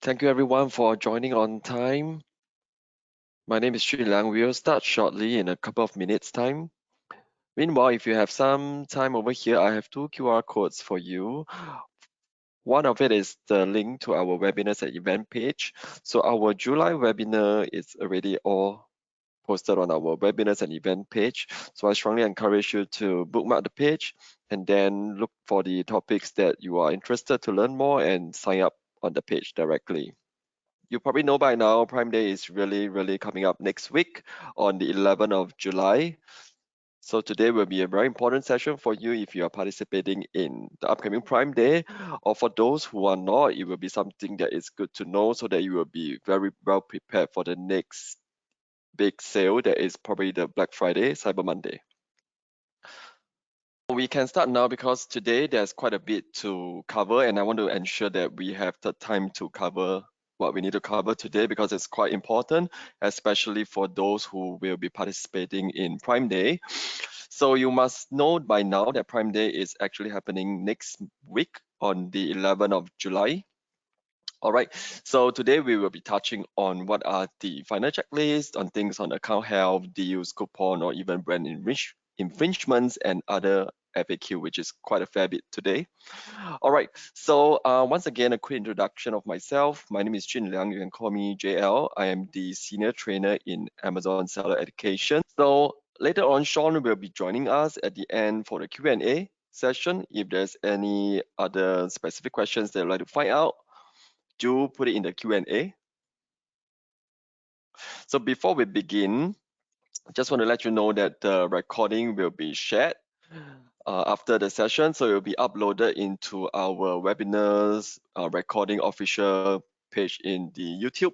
Thank you everyone for joining on time. My name is Sri Lang. We'll start shortly in a couple of minutes time. Meanwhile, if you have some time over here, I have two QR codes for you. One of it is the link to our webinars and event page. So our July webinar is already all posted on our webinars and event page. So I strongly encourage you to bookmark the page and then look for the topics that you are interested to learn more and sign up on the page directly. You probably know by now, Prime Day is really coming up next week on the 11th of July. So today will be a very important session for you if you are participating in the upcoming Prime Day, or for those who are not, it will be something that is good to know so that you will be very well prepared for the next big sale that is probably the Black Friday, Cyber Monday. We can start now because today there's quite a bit to cover and I want to ensure that we have the time to cover what we need to cover today because it's quite important, especially for those who will be participating in Prime Day. So you must know by now that Prime Day is actually happening next week on the 11th of July. All right, so today we will be touching on what are the final checklists on things on account health, deals, coupon, or even brand infringements and other FAQ, which is quite a fair bit today. All right, so once again, a quick introduction of myself. My name is Jin Liang. You can call me JL. I am the senior trainer in Amazon Seller Education. So later on, Sean will be joining us at the end for the Q&A session. If there's any other specific questions that you'd like to find out, do put it in the Q&A. So before we begin, I just want to let you know that the recording will be shared after the session, so it will be uploaded into our webinars recording official page in the YouTube.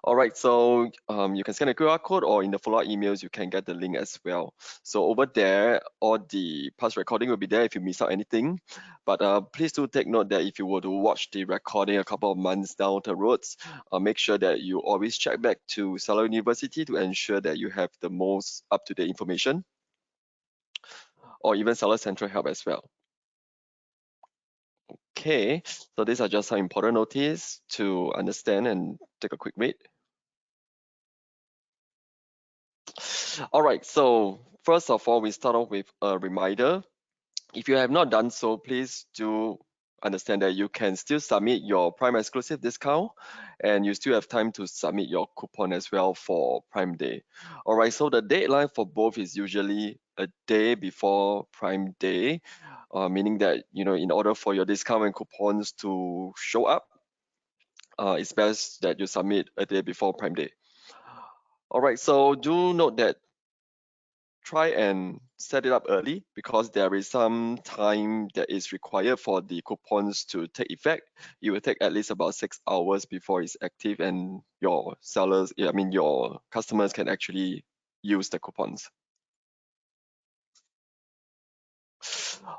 All right, so you can scan a QR code or in the follow-up emails, you can get the link as well. So over there, all the past recording will be there if you miss out anything. But please do take note that if you were to watch the recording a couple of months down the roads, make sure that you always check back to Seller University to ensure that you have the most up-to-date information, or even Seller Central help as well. Okay, so these are just some important notice to understand and take a quick read. All right, so first of all, we start off with a reminder. If you have not done so, please do understand that you can still submit your Prime exclusive discount and you still have time to submit your coupon as well for Prime Day. All right, so the deadline for both is usually a day before Prime Day, meaning that, you know, in order for your discount and coupons to show up, it's best that you submit a day before Prime Day. All right, so do note that try and set it up early because there is some time that is required for the coupons to take effect. It will take at least about 6 hours before it's active and your sellers, I mean your customers can actually use the coupons.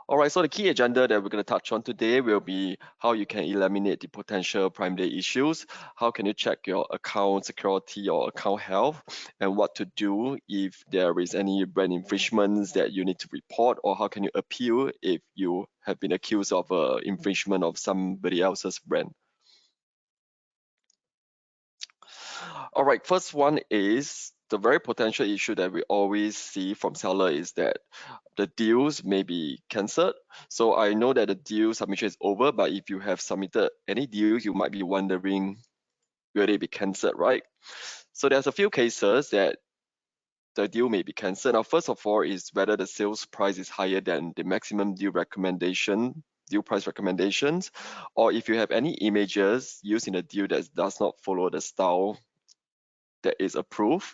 All right, so the key agenda that we're going to touch on today will be how you can eliminate the potential Prime Day issues, how can you check your account security or account health, and what to do if there is any brand infringements that you need to report, or how can you appeal if you have been accused of infringement of somebody else's brand. All right, first one is the very potential issue that we always see from seller is that the deals may be cancelled. So I know that the deal submission is over, but if you have submitted any deals, you might be wondering, will they be cancelled, right? So there's a few cases that the deal may be cancelled. Now, first of all, is whether the sales price is higher than the maximum deal price recommendations, or if you have any images used in the deal that does not follow the style that is approved.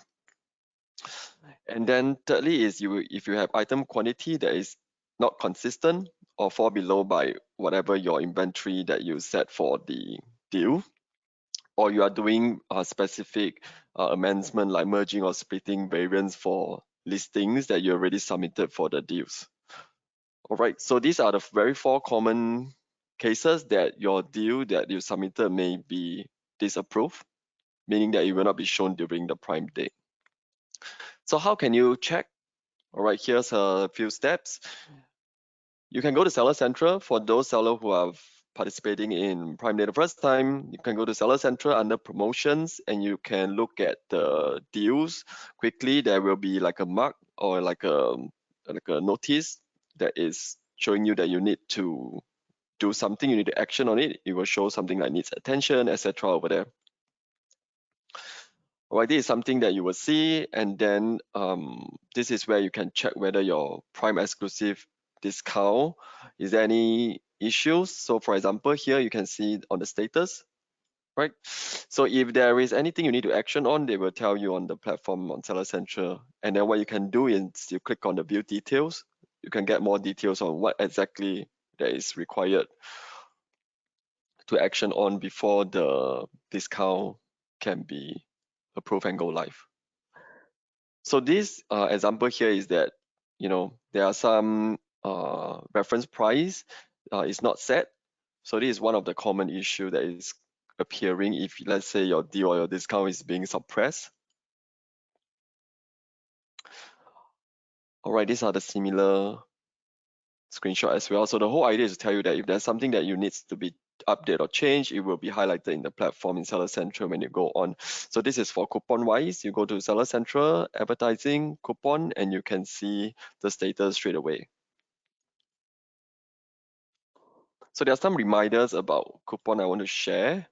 And then thirdly is if you have item quantity that is not consistent or fall below by whatever your inventory that you set for the deal, or you are doing a specific amendment like merging or splitting variants for listings that you already submitted for the deals. All right, so these are the very 4 common cases that your deal that you submitted may be disapproved, meaning that it will not be shown during the Prime Day. So how can you check? All right, here's a few steps. You can go to Seller Central for those sellers who have participating in Prime Day the first time, you can go to Seller Central under promotions and you can look at the deals quickly. There will be like a mark or like a notice that is showing you that you need to do something, you need to action on it. It will show something like needs attention, etc. over there. All right, this is something that you will see, and then this is where you can check whether your Prime exclusive discount, is there any issues. So for example, here you can see on the status, right? So if there is anything you need to action on, they will tell you on the platform on Seller Central. And then what you can do is you click on the view details. You can get more details on what exactly that is required to action on before the discount can be approved and go live. So this example here is that, there are some reference price is not set. So this is one of the common issue that is appearing if, let's say, your deal or your discount is being suppressed. All right, these are the similar screenshot as well. So the whole idea is to tell you that if there's something that you need to be update or change, it will be highlighted in the platform in Seller Central when you go on. So this is for coupon wise. You go to Seller Central, advertising, coupon, and you can see the status straight away. So there are some reminders about coupon I want to share.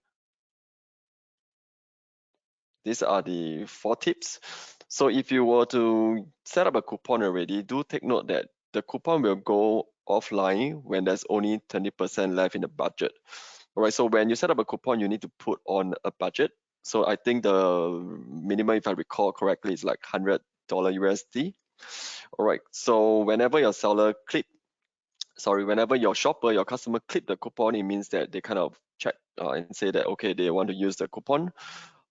These are the 4 tips. So if you were to set up a coupon already, do take note that the coupon will go offline when there's only 20% left in the budget. All right, so when you set up a coupon, you need to put on a budget. So I think the minimum, if I recall correctly, is like $100 USD. All right, so whenever your whenever your shopper, your customer clip the coupon, it means that they kind of check and say that, okay, they want to use the coupon.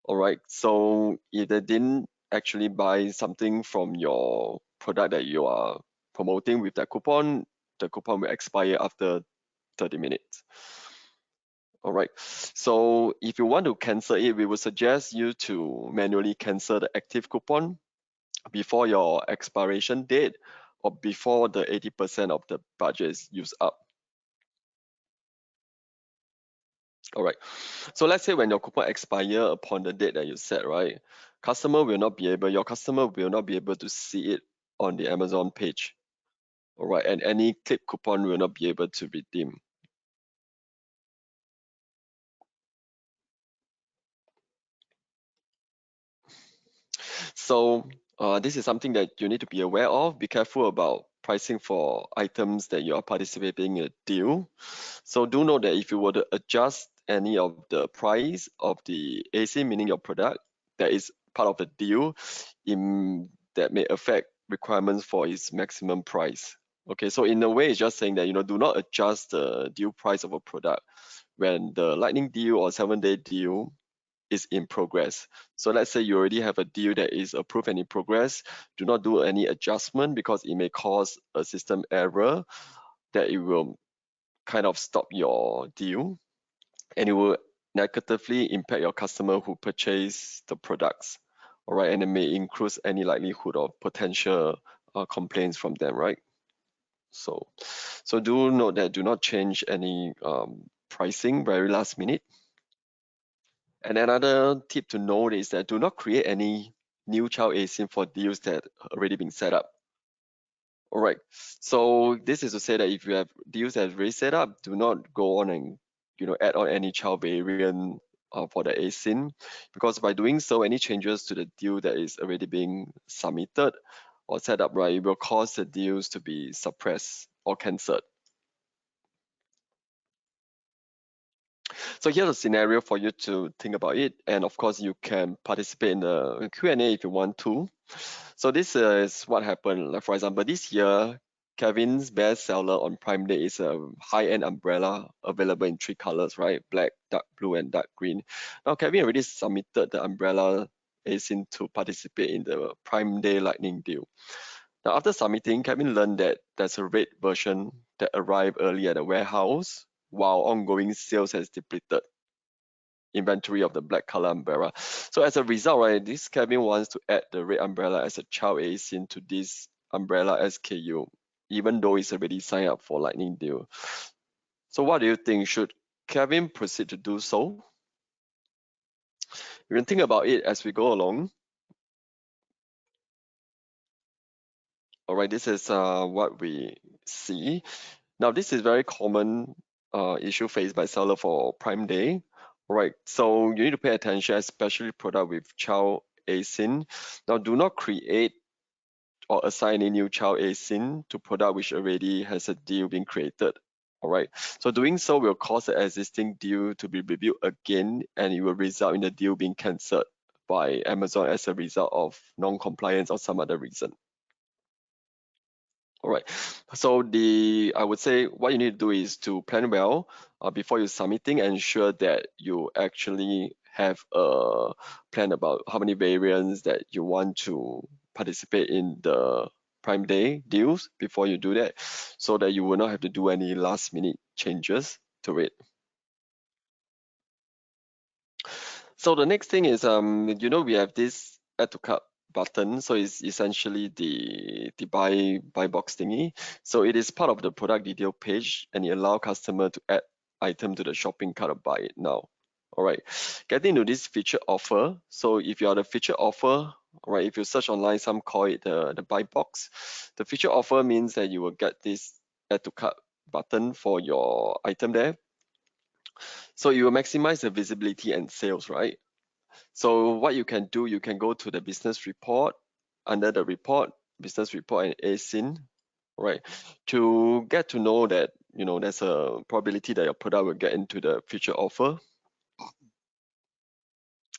All right, so if they didn't actually buy something from your product that you are promoting with that coupon, the coupon will expire after 30 minutes. All right, so if you want to cancel it, we would suggest you to manually cancel the active coupon before your expiration date or before the 80% of the budget is used up. All right, so let's say when your coupon expire upon the date that you set, right? Your customer will not be able to see it on the Amazon page. All right, and any clip coupon will not be able to redeem. So this is something that you need to be aware of. Be careful about pricing for items that you are participating in a deal. So do know that if you were to adjust any of the price of the AC, meaning your product, that is part of the deal, that may affect requirements for its maximum price. Okay, so in a way, it's just saying that, do not adjust the deal price of a product when the lightning deal or 7-day deal is in progress. So let's say you already have a deal that is approved and in progress. Do not do any adjustment because it may cause a system error that it will kind of stop your deal and it will negatively impact your customer who purchase the products. All right, and it may increase any likelihood of potential complaints from them, right? So do note that do not change any pricing very last minute. And another tip to note is that do not create any new child ASIN for deals that already been set up. All right, so this is to say that if you have deals that already set up, do not go on and add on any child variant for the ASIN, because by doing so, any changes to the deal that is already being submitted or set up, right, it will cause the deals to be suppressed or cancelled. So here's a scenario for you to think about it, and of course you can participate in the Q&A if you want to. So this is what happened. Like for example, this year, Kevin's best seller on Prime Day is a high-end umbrella available in 3 colors, right? Black, dark blue, and dark green. Now Kevin already submitted the umbrella ASIN to participate in the Prime Day Lightning deal. Now after submitting, Kevin learned that there's a red version that arrived early at the warehouse while ongoing sales has depleted inventory of the black color umbrella. So as a result, right, this Kevin wants to add the red umbrella as a child ASIN to this umbrella SKU, even though it's already signed up for Lightning deal. So what do you think? Should Kevin proceed to do so? You can think about it as we go along. All right, this is what we see. Now, this is very common issue faced by seller for Prime Day. All right, so you need to pay attention, especially product with child ASIN. Now, do not create or assign any new child ASIN to product which already has a deal being created. All right, so doing so will cause the existing deal to be reviewed again, and it will result in the deal being cancelled by Amazon as a result of non-compliance or some other reason. All right. So I would say what you need to do is to plan well before you submitting, ensure that you actually have a plan about how many variants that you want to participate in the Prime Day deals before you do that, so that you will not have to do any last minute changes to it. So the next thing is, we have this add to cart button. So it's essentially the buy box thingy. So it is part of the product detail page, and it allows customer to add item to the shopping cart or buy it now. All right, getting to this feature offer. So if you are the feature offer, all right, if you search online, some call it the buy box. The feature offer means that you will get this add to cart button for your item there. So you will maximize the visibility and sales, right? So what you can do, you can go to the business report, under the report, business report and ASIN, right? To get to know that, there's a probability that your product will get into the future offer.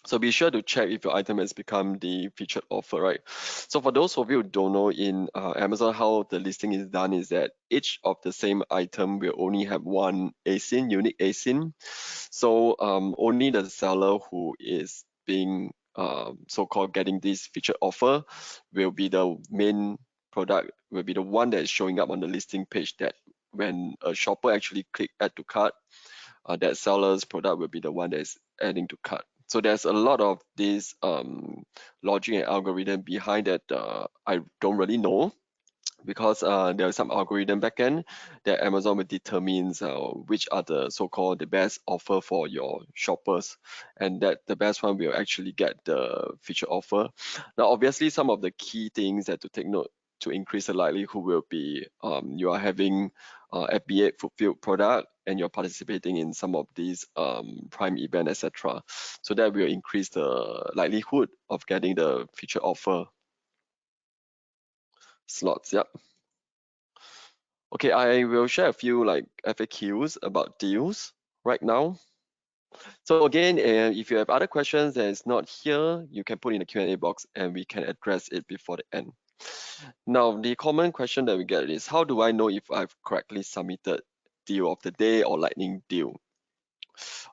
So be sure to check if your item has become the featured offer, right? So for those of you who don't know, in Amazon, how the listing is done is that each of the same item will only have one ASIN, unique ASIN. So only the seller who is being so-called getting this featured offer will be the main product, will be the one that is showing up on the listing page, that when a shopper actually click add to cart, that seller's product will be the one that's adding to cart. So there's a lot of this logic and algorithm behind that I don't really know, because there is some algorithm backend that Amazon will determine which are the so-called the best offer for your shoppers, and that the best one will actually get the feature offer. Now, obviously, some of the key things that to take note to increase the likelihood will be you are having FBA fulfilled product, and you're participating in some of these prime event, etc. So that will increase the likelihood of getting the feature offer slots. Yep. Okay, I will share a few like FAQs about deals right now. So again, if you have other questions that is not here, you can put in the Q&A box and we can address it before the end. Now, the common question that we get is, how do I know if I've correctly submitted deal of the day or lightning deal?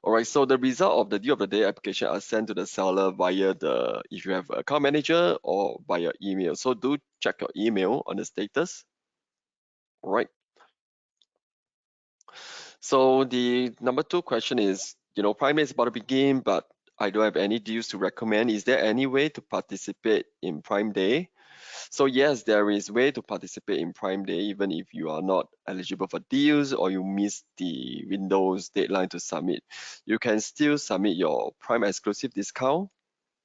All right, so the result of the deal of the day application are sent to the seller via if you have account manager, or via email. So do check your email on the status. All right. So the number 2 question is, Prime Day is about to begin, but I don't have any deals to recommend. Is there any way to participate in Prime Day? So yes, there is way to participate in Prime Day, even if you are not eligible for deals or you miss the Windows deadline to submit. You can still submit your Prime exclusive discount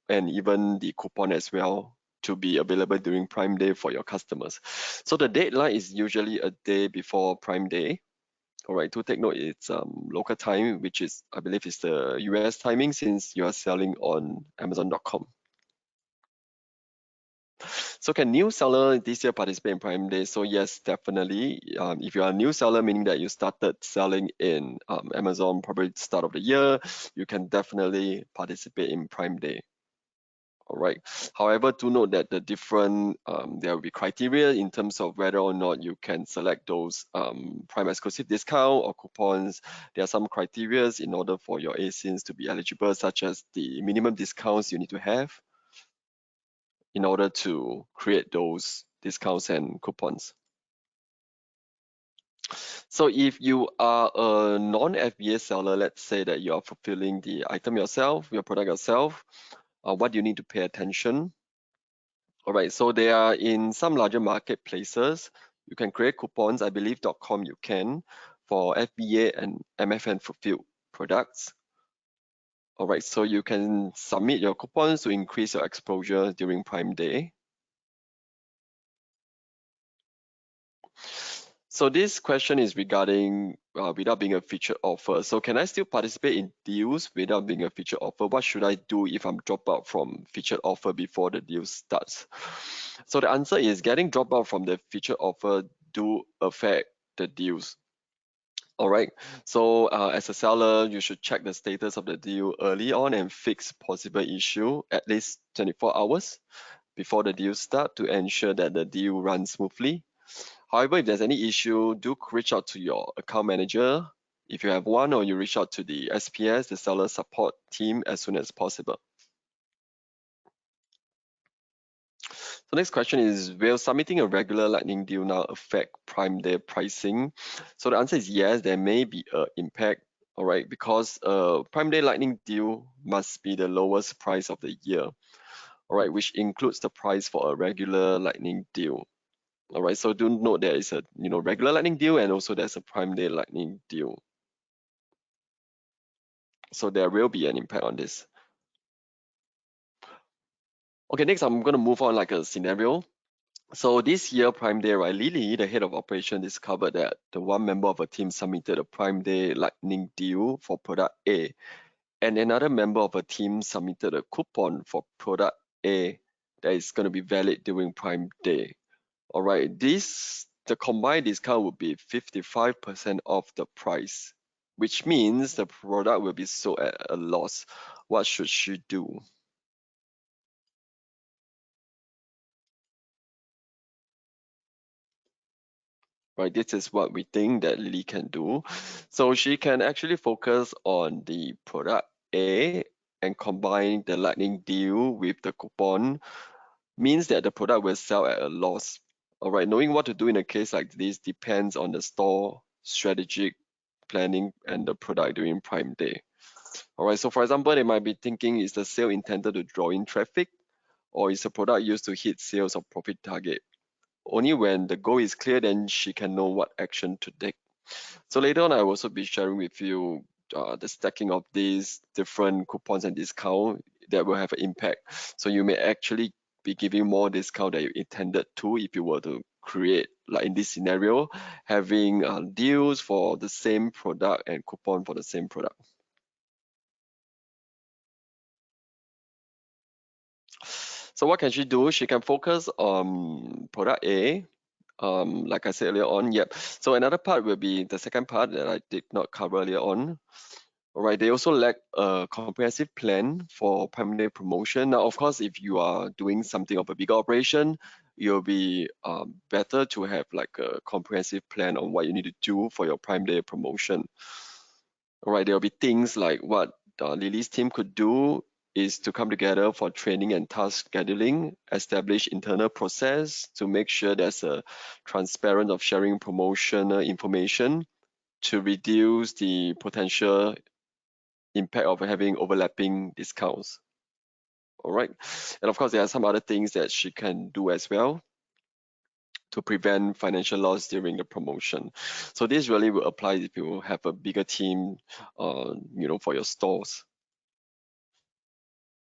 and even the coupon as well to be available during Prime Day for your customers. So the deadline is usually a day before Prime Day. All right, to take note, it's local time, which is, I believe, is the US timing, since you are selling on Amazon.com. So can new seller this year participate in Prime Day? So yes, definitely. If you are a new seller, meaning that you started selling in Amazon probably start of the year, you can definitely participate in Prime Day. All right. However, do note that the different there will be criteria in terms of whether or not you can select those Prime exclusive discount or coupons. There are some criteria in order for your ASINs to be eligible, such as the minimum discounts you need to have in order to create those discounts and coupons. So if you are a non-FBA seller, let's say that you are fulfilling the item yourself, your product yourself, what do you need to pay attention? All right, so they are in some larger marketplaces. You can create coupons. I believe .com you can. for FBA and MFN fulfilled products. All right, so you can submit your coupons to increase your exposure during Prime Day. So this question is regarding without being a featured offer. So can I still participate in deals without being a featured offer? What should I do if I'm dropped out from featured offer before the deal starts? So the answer is getting dropped out from the featured offer do affect the deals. All right, so as a seller, you should check the status of the deal early on and fix possible issue at least 24 hours before the deal start to ensure that the deal runs smoothly. However, if there's any issue, do reach out to your account manager if you have one, or you reach out to the SPS, the seller support team, as soon as possible. The next question is, will submitting a regular Lightning deal now affect Prime Day pricing? So the answer is yes, there may be an impact, all right, because Prime Day Lightning deal must be the lowest price of the year, all right, which includes the price for a regular Lightning deal. All right, so do note there is a regular Lightning deal and also there's a Prime Day Lightning deal. So there will be an impact on this. Okay, next I'm going to move on like a scenario. So this year, Prime Day, right, Lily, the head of operation, discovered that the one member of her team submitted a Prime Day Lightning deal for product A, and another member of her team submitted a coupon for product A that is going to be valid during Prime Day. All right, the combined discount would be 55% off the price, which means the product will be sold at a loss. What should she do? Right, this is what we think that Lily can do. So she can actually focus on the product A and combine the Lightning deal with the coupon, means that the product will sell at a loss. All right, knowing what to do in a case like this depends on the store strategic planning and the product during Prime Day. All right, so for example, they might be thinking, is the sale intended to draw in traffic, or is the product used to hit sales or profit target? Only when the goal is clear, then she can know what action to take. So later on, I will also be sharing with you the stacking of these different coupons and discount that will have an impact. So you may actually be giving more discount than you intended to if you were to create, like in this scenario, having deals for the same product and coupon for the same product. So what can she do? She can focus on product A, like I said earlier on. Yep. So another part will be the second part that I did not cover earlier on. All right, they also lack a comprehensive plan for Prime Day promotion. Now, of course, if you are doing something of a bigger operation, you'll be better to have like a comprehensive plan on what you need to do for your Prime Day promotion. All right, there'll be things like what Lily's team could do is to come together for training and task scheduling, establish internal process to make sure there's a transparent of sharing promotional information to reduce the potential impact of having overlapping discounts. All right, and of course there are some other things that she can do as well to prevent financial loss during the promotion. So this really will apply if you have a bigger team, for your stores.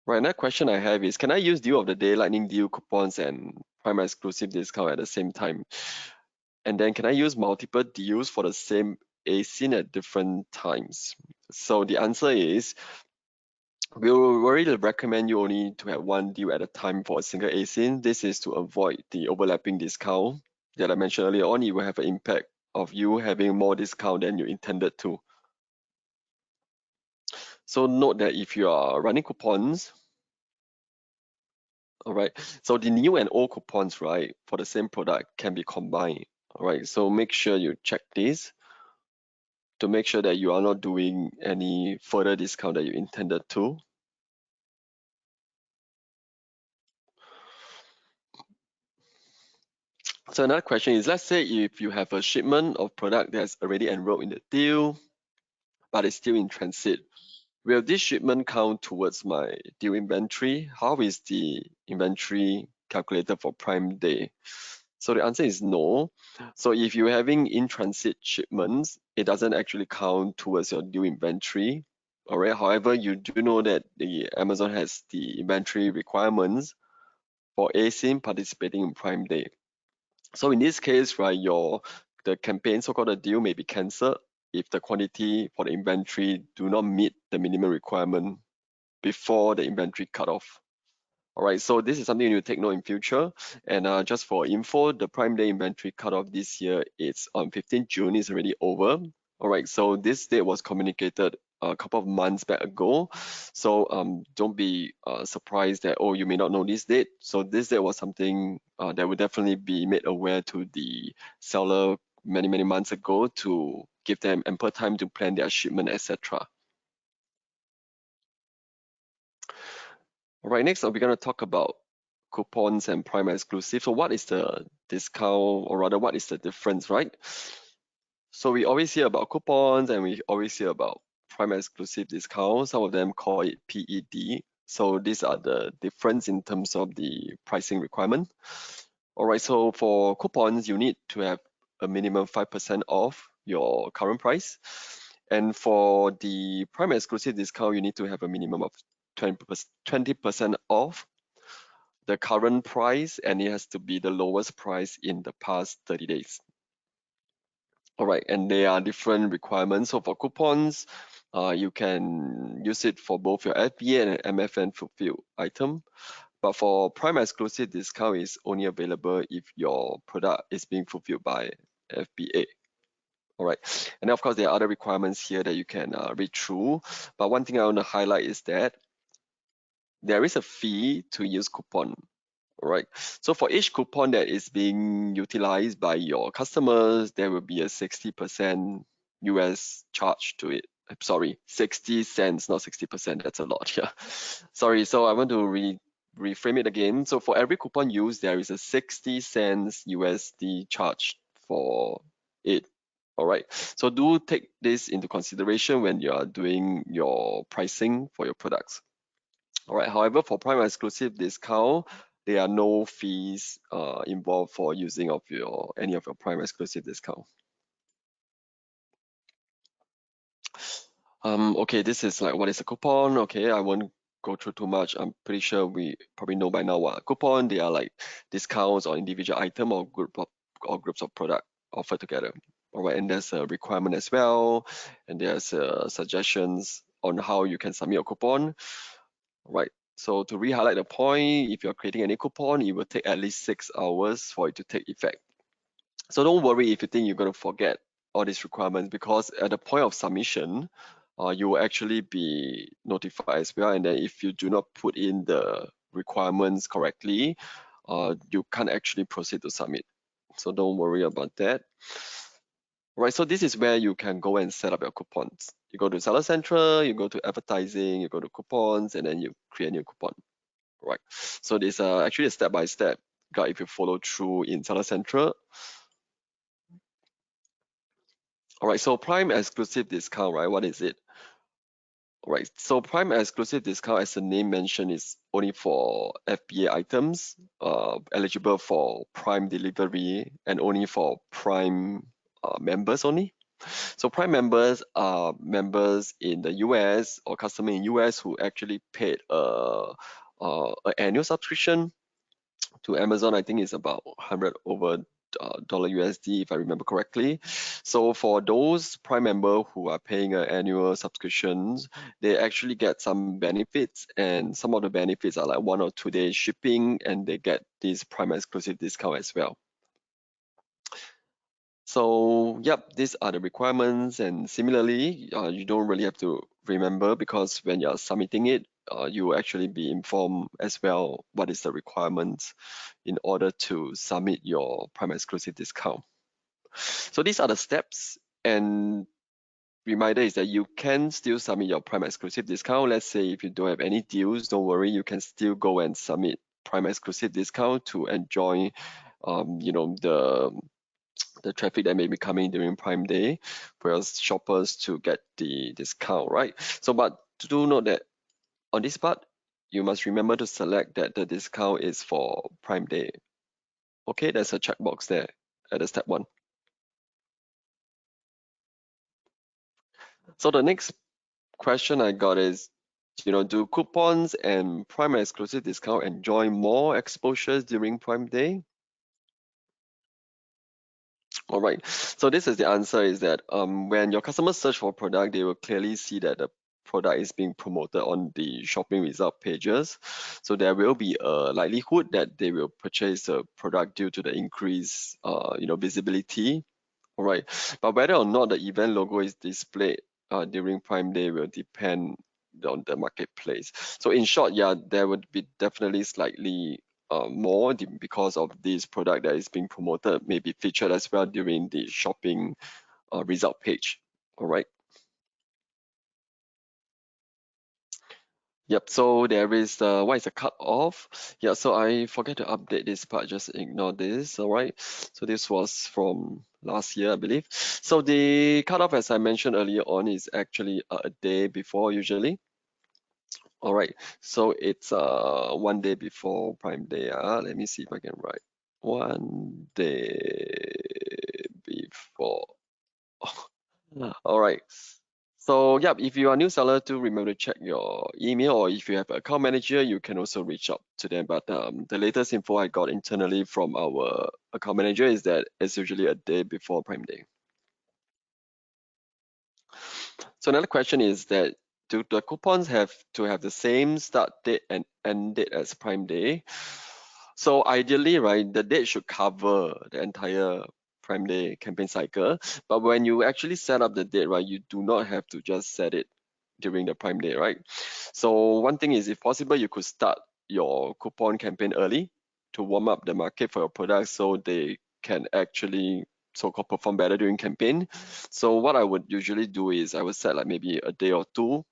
Right, another question I have is, can I use deal of the day, Lightning deal coupons and Prime exclusive discount at the same time? And then can I use multiple deals for the same ASIN at different times? So the answer is, we will really recommend you only to have one deal at a time for a single ASIN. This is to avoid the overlapping discount that I mentioned earlier on. It will have an impact of you having more discount than you intended to. So note that if you are running coupons, all right, so the new and old coupons, right, for the same product can be combined. All right, so make sure you check this to make sure that you are not doing any further discount that you intended to. So another question is, let's say if you have a shipment of product that's already enrolled in the deal, but it's still in transit, will this shipment count towards my deal inventory? How is the inventory calculated for Prime Day? So the answer is no. So if you're having in-transit shipments, it doesn't actually count towards your due inventory. All right. However, you do know that the Amazon has the inventory requirements for ASIN participating in Prime Day. So in this case, right, the campaign, so-called a deal, may be cancelled if the quantity for the inventory do not meet the minimum requirement before the inventory cutoff. All right, so this is something you need to take note in future. And just for info, the Prime Day inventory cutoff this year is on 15th June. It's already over. All right, so this date was communicated a couple of months back ago. So don't be surprised that, oh, you may not know this date. So this date was something that would definitely be made aware to the seller many, many months ago to give them ample time to plan their shipment, etc. All right, next we're going to talk about coupons and Prime exclusive. So what is the discount, or rather what is the difference, right? So we always hear about coupons and we always hear about Prime exclusive discounts. Some of them call it PED. So these are the difference in terms of the pricing requirement. All right, so for coupons, you need to have a minimum 5% off your current price. And for the Prime exclusive discount, you need to have a minimum of 20% off the current price, and it has to be the lowest price in the past 30 days. All right, and there are different requirements. So for coupons, you can use it for both your FBA and MFN fulfilled item. But for Prime exclusive discount, is only available if your product is being fulfilled by FBA. All right, and then of course there are other requirements here that you can read through. But one thing I want to highlight is that there is a fee to use coupon. All right, so for each coupon that is being utilized by your customers, there will be a 60% US charge to it. Sorry, 60 cents, not 60%. That's a lot. Yeah. Sorry. So I want to reframe it again. So for every coupon used, there is a 60 cents USD charge for it. All right. So do take this into consideration when you are doing your pricing for your products. All right. However, for Prime exclusive discount, there are no fees involved for using of any of your Prime exclusive discount. Okay, this is like what is a coupon. Okay, I won't go through too much. I'm pretty sure we probably know by now what a coupon. They are like discounts on individual item or groups of product offered together. All right, and there's a requirement as well, and there's suggestions on how you can submit your coupon. Right. So to re-highlight the point, if you're creating any coupon, it will take at least 6 hours for it to take effect. So don't worry if you think you're going to forget all these requirements, because at the point of submission, you will actually be notified as well. And then if you do not put in the requirements correctly, you can't actually proceed to submit. So don't worry about that. Right, so this is where you can go and set up your coupons. You go to Seller Central, you go to advertising, you go to coupons, and then you create a new coupon. Right, so this actually a step-by-step guide if you follow through in Seller Central. All right, so Prime exclusive discount, right? What is it? All right, so Prime exclusive discount, as the name mentioned, is only for FBA items, eligible for Prime delivery, and only for Prime members only. So Prime members are members in the US or customer in US who actually paid an annual subscription to Amazon. I think it's about 100 over dollar USD if I remember correctly. So for those Prime member who are paying an annual subscriptions, they actually get some benefits, and some of the benefits are like 1 or 2 days shipping, and they get this Prime exclusive discount as well. So yep, these are the requirements, and similarly, you don't really have to remember, because when you're submitting it, you will actually be informed as well what is the requirements in order to submit your Prime exclusive discount. So these are the steps, and reminder is that you can still submit your Prime exclusive discount. Let's say if you don't have any deals, don't worry, you can still go and submit Prime exclusive discount to enjoy the traffic that may be coming during Prime Day for your shoppers to get the discount, right? So, but do note that on this part, you must remember to select that the discount is for Prime Day Okay, there's a checkbox there at the step 1. So the next question I got is, do coupons and Prime exclusive discount enjoy more exposures during Prime Day? All right. So this is the answer is that when your customers search for a product, they will clearly see that the product is being promoted on the shopping result pages. So there will be a likelihood that they will purchase the product due to the increased visibility. All right. But whether or not the event logo is displayed during Prime Day will depend on the marketplace. So in short, yeah, there would be definitely slightly more because of this product that is being promoted may be featured as well during the shopping result page. All right. Yep, so there is what is the cutoff? Yeah, so I forget to update this part, just ignore this, all right? So this was from last year, I believe. So the cutoff, as I mentioned earlier on, is actually a day before usually. All right, so it's 1 day before Prime Day. Let me see if I can write 1 day before. All right. So yeah, if you are a new seller, do remember to check your email, or if you have an account manager, you can also reach out to them. But the latest info I got internally from our account manager is that it's usually a day before Prime Day. So another question is that, do the coupons have to have the same start date and end date as Prime Day? So ideally, right, the date should cover the entire Prime Day campaign cycle. But when you actually set up the date, right, you do not have to just set it during the Prime Day, right? So one thing is, if possible, you could start your coupon campaign early to warm up the market for your products so they can actually so-called perform better during campaign. So what I would usually do is I would set like maybe a day or two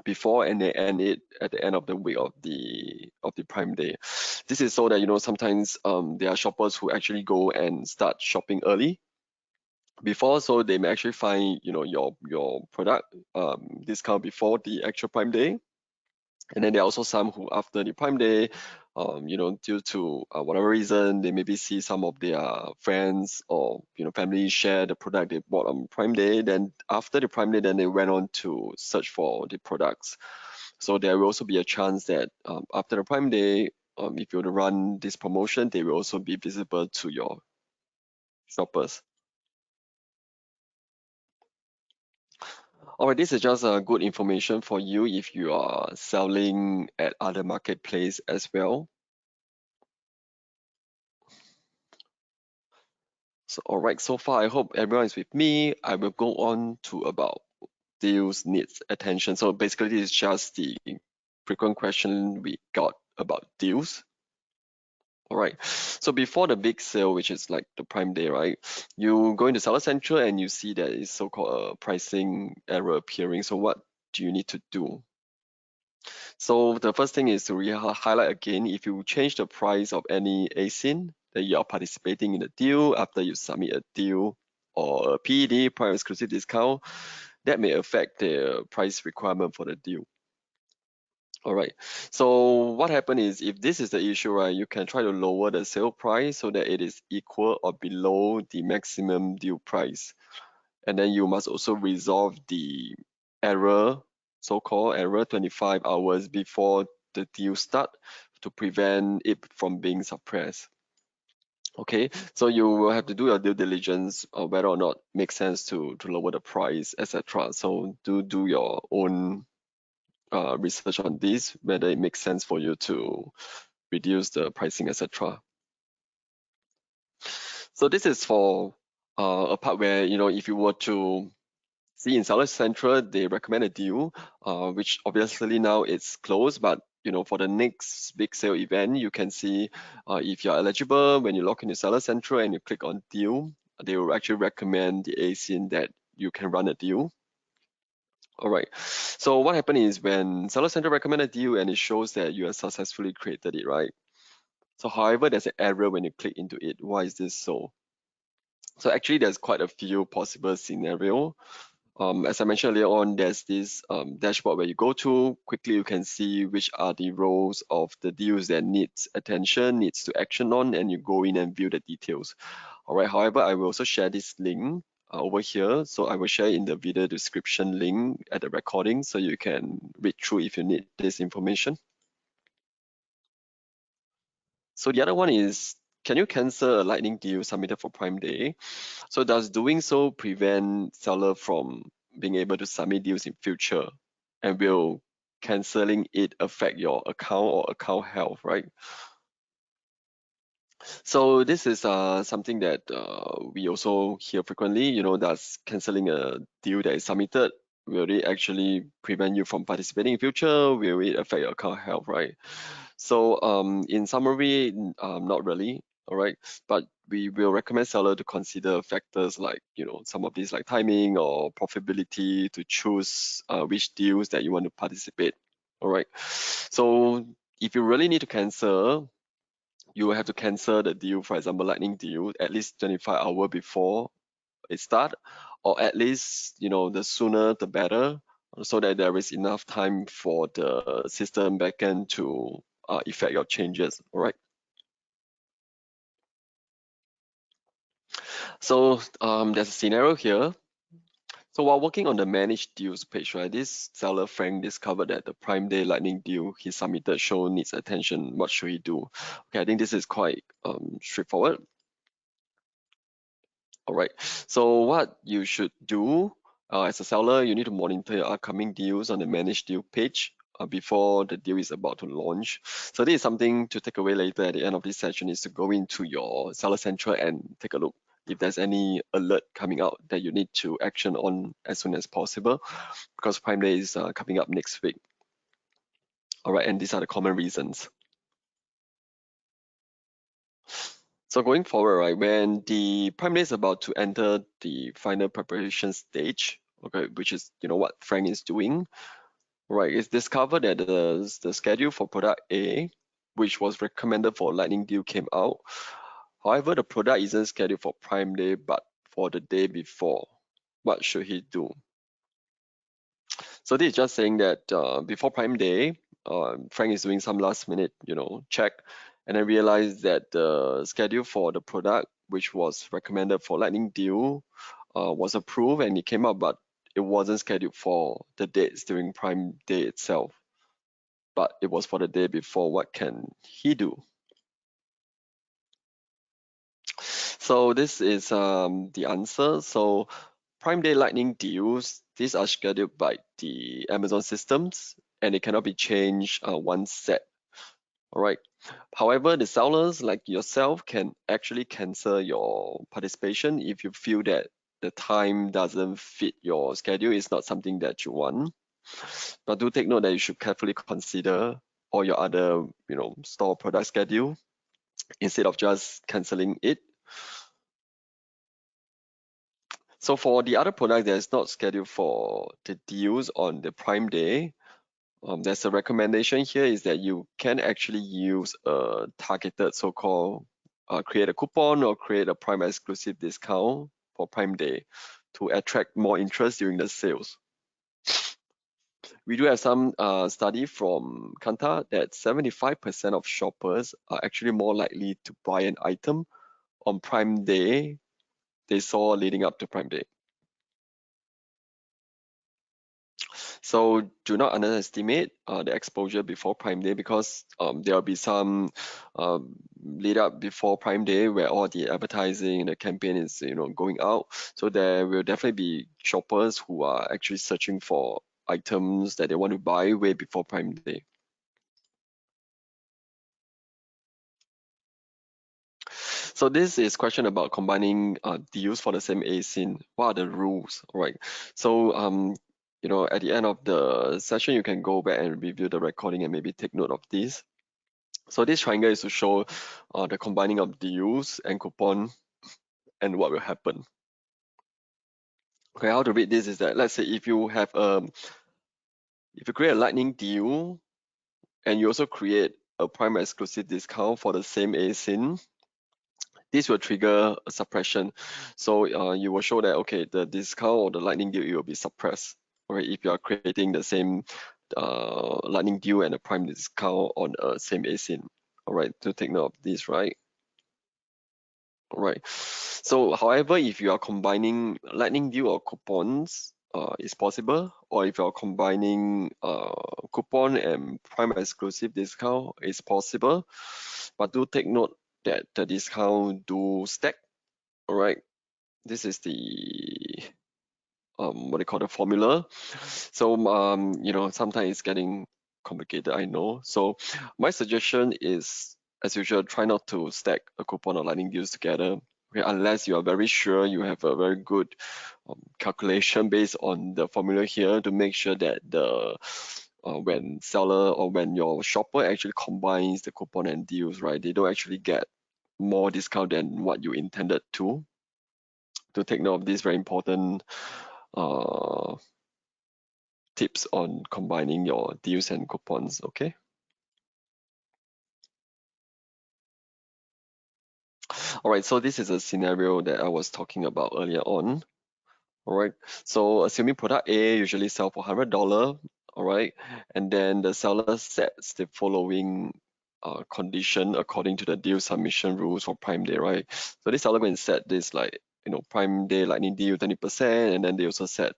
before and they end it at the end of the week of the Prime Day. This is so that sometimes there are shoppers who actually go and start shopping early before, so they may actually find your product discount before the actual Prime Day. And then there are also some who, after the Prime Day, due to whatever reason, they maybe see some of their friends or family share the product they bought on Prime Day. Then after the Prime Day, then they went on to search for the products. So there will also be a chance that after the Prime Day, if you were to run this promotion, they will also be visible to your shoppers. All right, this is just good information for you if you are selling at other marketplace as well. So, all right, so far I hope everyone is with me. I will go on to about deals needs attention. So basically this is just the frequent question we got about deals. All right, so before the big sale, which is like the Prime Day, right? You go into Seller Central and you see there is so-called a pricing error appearing. So what do you need to do? So the first thing is to highlight again, if you change the price of any ASIN, that you are participating in the deal after you submit a deal or a PED, price exclusive discount, that may affect the price requirement for the deal. All right, so what happened is, if this is the issue, right, you can try to lower the sale price so that it is equal or below the maximum deal price. And then you must also resolve the error, so-called error 25 hours before the deal start to prevent it from being suppressed. Okay, so you will have to do your due diligence on whether or not makes sense to lower the price, etc. So do your own research on this, whether it makes sense for you to reduce the pricing, etc. So this is for a part where if you were to see in Seller Central, they recommend a deal, which obviously now it's closed, but for the next big sale event, you can see if you're eligible. When you log into Seller Central and you click on deal, they will actually recommend the ASIN that you can run a deal. All right, so what happened is, when Seller Central recommend a deal and it shows that you have successfully created it, right? So however, there's an error when you click into it. Why is this so? So actually there's quite a few possible scenario. As I mentioned earlier on, there's this dashboard where you go to. Quickly you can see which are the rows of the deals that needs attention, needs to action on, and you go in and view the details. All right, however, I will also share this link over here. So I will share in the video description link at the recording so you can read through if you need this information. So the other one is, can you cancel a lightning deal submitted for Prime Day? So does doing so prevent seller from being able to submit deals in future? And will canceling it affect your account or account health, right? So this is something that we also hear frequently. Does canceling a deal that is submitted, will it actually prevent you from participating in future? Will it affect your account health, right? So in summary, not really, all right. But we will recommend seller to consider factors like, some of these like timing or profitability to choose which deals that you want to participate, all right. So if you really need to cancel, you will have to cancel the deal, for example, lightning deal, at least 25 hours before it start, or at least, the sooner the better, so that there is enough time for the system backend to effect your changes, all right? So there's a scenario here. So while working on the managed deals page, right, this seller Frank discovered that the Prime Day lightning deal he submitted show needs attention. What should he do? Okay, I think this is quite straightforward. All right. So what you should do as a seller, you need to monitor your upcoming deals on the managed deal page before the deal is about to launch. So this is something to take away later at the end of this session, is to go into your Seller Central and take a look if there's any alert coming out that you need to action on as soon as possible, because Prime Day is coming up next week. All right, and these are the common reasons. So going forward, right, when the Prime Day is about to enter the final preparation stage, okay, which is what Frank is doing, right, it's discovered that the schedule for product A, which was recommended for lightning deal, came out. However, the product isn't scheduled for Prime Day, but for the day before. What should he do? So this is just saying that before Prime Day, Frank is doing some last minute, check, and I realized that the schedule for the product, which was recommended for lightning deal, was approved and it came out, but it wasn't scheduled for the dates during Prime Day itself, but it was for the day before. What can he do? So this is the answer. So Prime Day lightning deals, these are scheduled by the Amazon systems and it cannot be changed once set. All right. However, the sellers like yourself can actually cancel your participation if you feel that the time doesn't fit your schedule, it's not something that you want. But do take note that you should carefully consider all your other, store product schedule instead of just canceling it. So for the other product that is not scheduled for the deals on the Prime Day, there's a recommendation here is that you can actually use a targeted so-called create a coupon or create a Prime exclusive discount for Prime Day to attract more interest during the sales. We do have some study from Kantar that 75% of shoppers are actually more likely to buy an item on Prime Day they saw leading up to Prime Day. So do not underestimate the exposure before Prime Day, because there will be some lead up before Prime Day where all the advertising and the campaign is going out. So there will definitely be shoppers who are actually searching for items that they want to buy way before Prime Day. So this is question about combining deals for the same ASIN. What are the rules? All right. So at the end of the session, you can go back and review the recording and maybe take note of this. So this triangle is to show the combining of deals and coupon and what will happen. Okay, how to read this is that, let's say if you create a lightning deal and you also create a Prime exclusive discount for the same ASIN, this will trigger a suppression. So you will show that, okay, the discount or the lightning deal, it will be suppressed, right? If you are creating the same lightning deal and a prime discount on a same ASIN. All right, to take note of this, right? All right. So, however, if you are combining lightning deal or coupons, it's possible. Or if you are combining coupon and prime exclusive discount, it's possible. But do take note that the discount do stack. All right. This is the what they call the formula. So sometimes it's getting complicated, I know. So my suggestion is, as usual, try not to stack a coupon or lightning deals together, okay, unless you are very sure you have a very good calculation based on the formula here to make sure that the when seller or when your shopper actually combines the coupon and deals, right, they don't actually get more discount than what you intended to. To take note of this very important uh, tips on combining your deals and coupons, okay? All right, so this is a scenario that I was talking about earlier on. All right, so assuming product A usually sell for $100, all right, and then the seller sets the following condition according to the deal submission rules for Prime Day, right? So this seller going to set this, like, Prime Day lightning deal 20%, and then they also set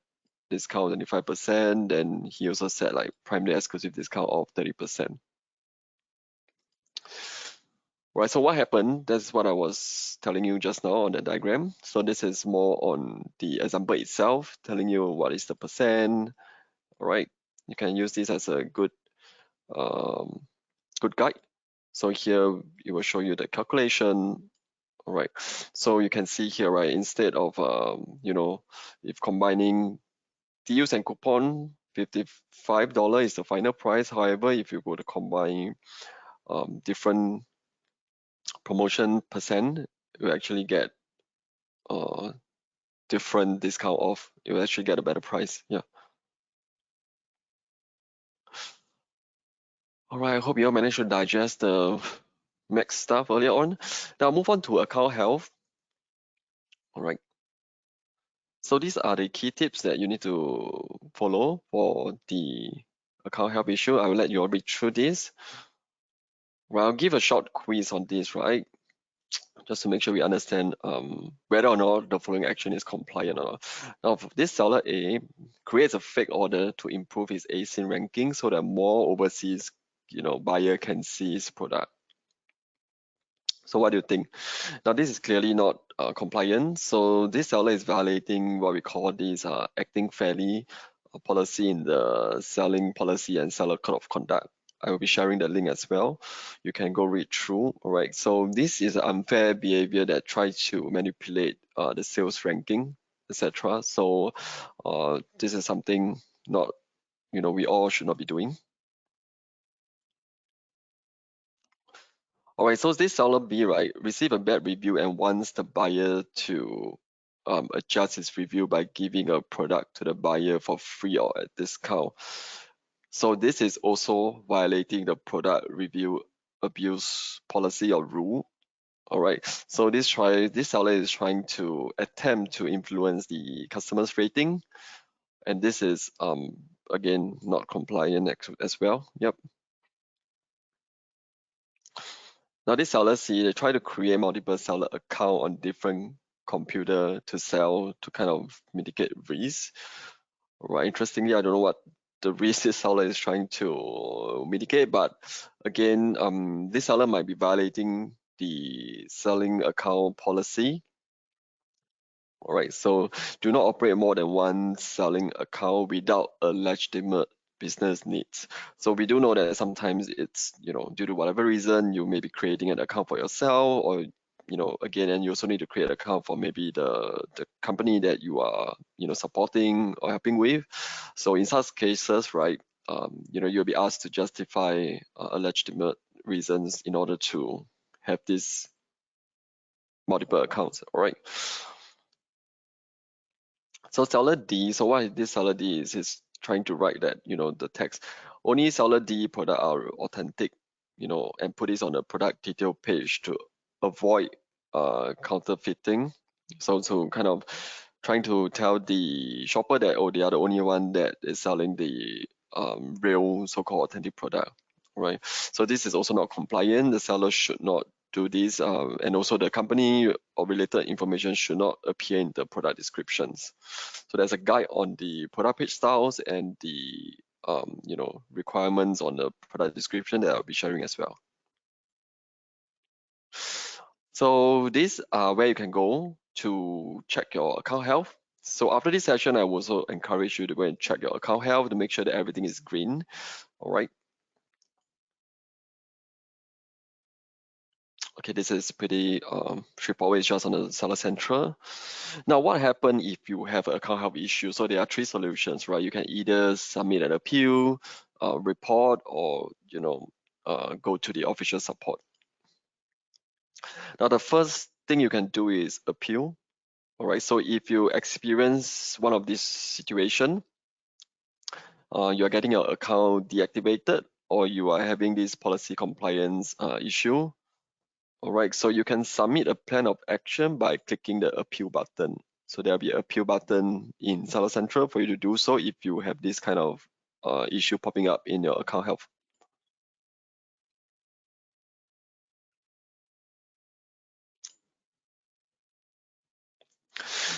discount 25%, then he also set like Prime Day exclusive discount of 30%. Right, so what happened, that's what I was telling you just now on the diagram. So this is more on the example itself, telling you what is the percent. All right, you can use this as a good good guide. So here it will show you the calculation. All right, so you can see here, right, instead of if combining deals and coupon, $55 is the final price. However, if you go to combine different promotion percent, you actually get different discount off. You will actually get a better price. Yeah. All right. I hope you all managed to digest the max stuff earlier on. Now move on to account health. All right. So these are the key tips that you need to follow for the account health issue. I will let you all read through this. Well, I'll give a short quiz on this, right? Just to make sure we understand whether or not the following action is compliant or not. Now, this seller A creates a fake order to improve his ASIN ranking so that more overseas, buyer can see his product. So what do you think? Now, this is clearly not compliant. So this seller is violating what we call this acting fairly policy in the selling policy and seller code of conduct. I will be sharing the link as well. You can go read through. All right. So this is unfair behavior that tries to manipulate the sales ranking, etc. So this is something not, we all should not be doing. All right, so this seller B, right, receive a bad review and wants the buyer to adjust his review by giving a product to the buyer for free or at discount. So this is also violating the product review abuse policy or rule. All right, so this seller is trying to attempt to influence the customer's rating, and this is again not compliant as well. Yep. Now this seller C, they try to create multiple seller account on different computer to sell to kind of mitigate risk. Right. Interestingly, I don't know what the risk this seller is trying to mitigate, but again, this seller might be violating the selling account policy. All right, so do not operate more than one selling account without a legitimate business needs. So we do know that sometimes it's, due to whatever reason, you may be creating an account for yourself, or again, and you also need to create an account for maybe the company that you are, supporting or helping with. So in such cases, right, you'll be asked to justify a legitimate reasons in order to have this multiple accounts. All right. So seller D, so what this seller D is trying to write that, the text, only seller D product are authentic, and put this on the product detail page to avoid counterfeiting. So to kind of trying to tell the shopper that, oh, they are the only one that is selling the real so-called authentic product, right? So this is also not compliant. The seller should not do this, and also the company or related information should not appear in the product descriptions. So there's a guide on the product page styles and the requirements on the product description that I'll be sharing as well. So these are where you can go to check your account health. So after this session, I will also encourage you to go and check your account health to make sure that everything is green. All right. Okay, this is pretty straightforward. It's just on the Seller Central. Now, what happens if you have an account health issue? So there are three solutions, right? You can either submit an appeal, report, or go to the official support. Now, the first thing you can do is appeal. All right. So if you experience one of these situation, you are getting your account deactivated, or you are having this policy compliance issue. All right, so you can submit a plan of action by clicking the appeal button. So there'll be an appeal button in Seller Central for you to do so if you have this kind of issue popping up in your account health.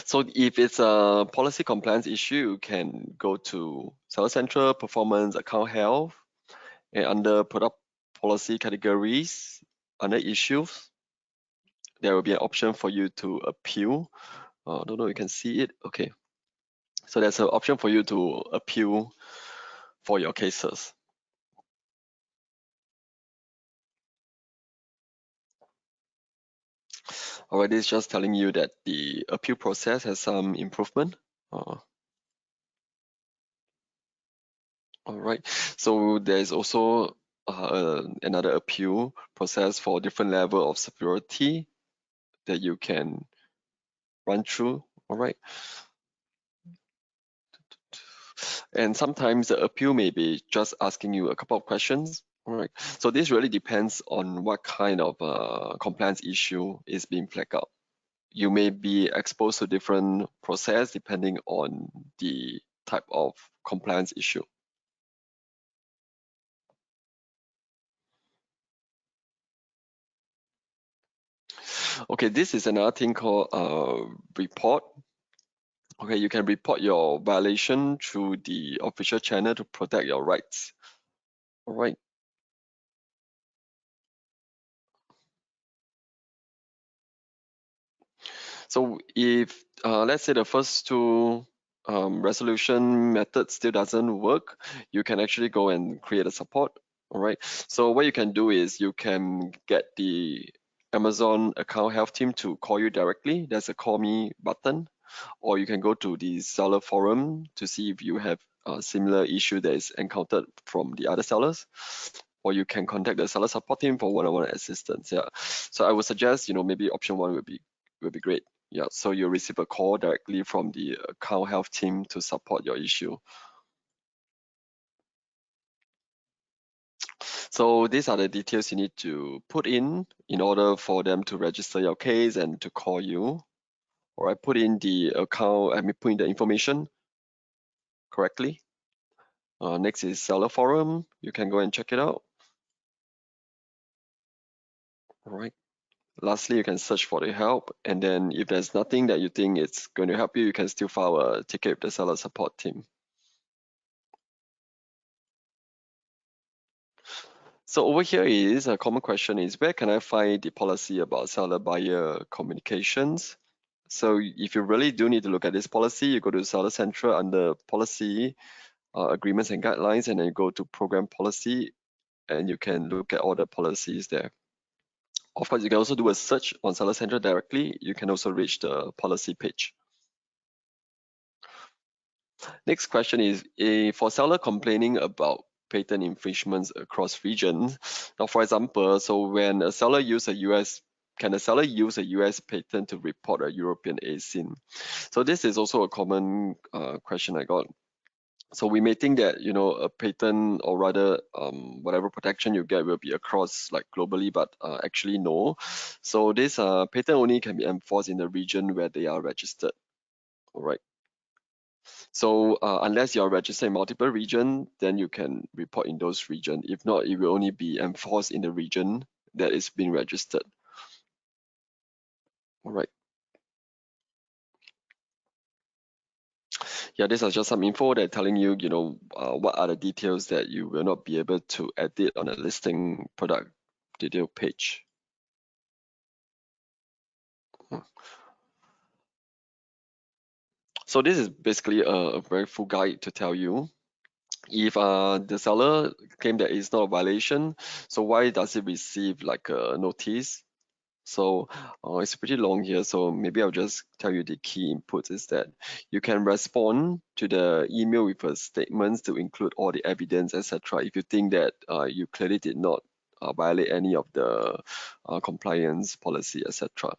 So if it's a policy compliance issue, you can go to Seller Central, Performance, Account Health, and under Product Policy categories, under Issues, there will be an option for you to appeal. I don't know if you can see it. Okay. So there's an option for you to appeal for your cases. Already, it's just telling you that the appeal process has some improvement. All right. So there's also another appeal process for different level of severity that you can run through. All right. And sometimes the appeal may be just asking you a couple of questions. All right. So this really depends on what kind of compliance issue is being flagged up. You may be exposed to different process depending on the type of compliance issue. Okay, this is another thing called report. Okay, you can report your violation through the official channel to protect your rights. All right. So if let's say the first two resolution methods still doesn't work, you can actually go and create a support. All right. So what you can do is you can get the Amazon account health team to call you directly. There's a call me button, or you can go to the seller forum to see if you have a similar issue that is encountered from the other sellers, or you can contact the seller support team for one-on-one assistance. Yeah. So I would suggest, maybe option one would be great. Yeah. So you receive a call directly from the account health team to support your issue. So these are the details you need to put in order for them to register your case and to call you. All right, put in the account, put in the information correctly. Next is seller forum. You can go and check it out. All right. Lastly, you can search for the help, and then if there's nothing that you think it's going to help you, you can still file a ticket with the seller support team. So over here is a common question is, where can I find the policy about seller-buyer communications? So if you really do need to look at this policy, you go to Seller Central under Policy, Agreements and Guidelines, and then you go to Program Policy, and you can look at all the policies there. Of course, you can also do a search on Seller Central directly. You can also reach the policy page. Next question is, for seller complaining about patent infringements across regions. Now, for example, so when a seller use a can a seller use a US patent to report a European ASIN? So this is also a common question I got. So we may think that, you know, a patent, or rather whatever protection you get will be across like globally, but actually no. So this patent only can be enforced in the region where they are registered. All right. So unless you're registered in multiple regions, then you can report in those regions. If not, it will only be enforced in the region that is being registered. All right. Yeah, these are just some info that telling you, you know, what are the details that you will not be able to edit on a listing product detail page. So this is basically a very full guide to tell you if the seller claim that it's not a violation, so why does it receive like a notice? So it's pretty long here, so maybe I'll just tell you the key inputs is that you can respond to the email with a statement to include all the evidence, etc. If you think that you clearly did not violate any of the compliance policy, etc.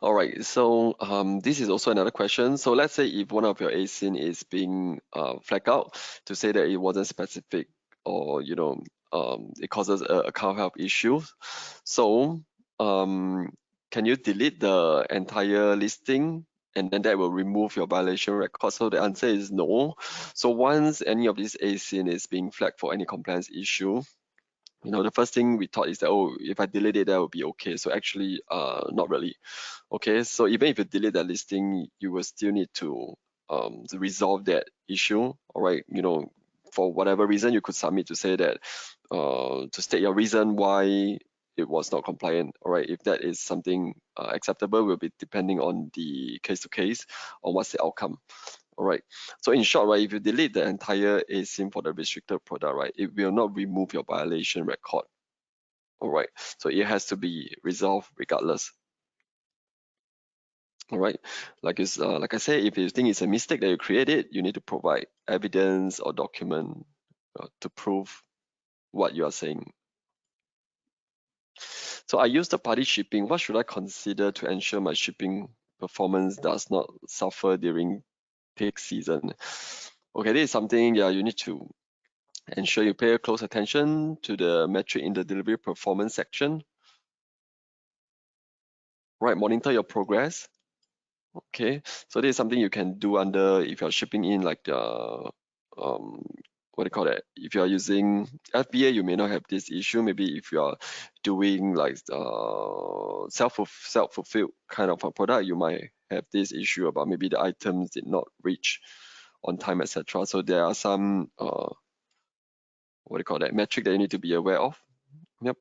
All right, so this is also another question. So let's say if one of your ASIN is being flagged out to say that it wasn't specific, or you know it causes a account health issue. So can you delete the entire listing and then that will remove your violation record? So the answer is no. So once any of these ASIN is being flagged for any compliance issue, you know, the first thing we thought is that, oh, if I delete it, that will be okay. So actually, not really. Okay, so even if you delete that listing, you will still need to resolve that issue. All right, you know, for whatever reason, you could submit to say that to state your reason why it was not compliant. All right, if that is something acceptable, will be depending on the case to case or what's the outcome. All right. So in short, right, if you delete the entire ASIN for the restricted product, right, it will not remove your violation record. All right. So it has to be resolved regardless. All right. Like I say, if you think it's a mistake that you created, you need to provide evidence or document to prove what you are saying. So I use the party shipping. What should I consider to ensure my shipping performance does not suffer during peak season? Okay, this is something, yeah, you need to ensure you pay close attention to the metric in the delivery performance section. Right, monitor your progress. Okay, so this is something you can do under if you're shipping in like the what do you call that? If you are using FBA, you may not have this issue. Maybe if you are doing like self-fulfilled kind of a product, you might have this issue about maybe the items did not reach on time, etc. So there are some what do you call that, metric that you need to be aware of. Yep.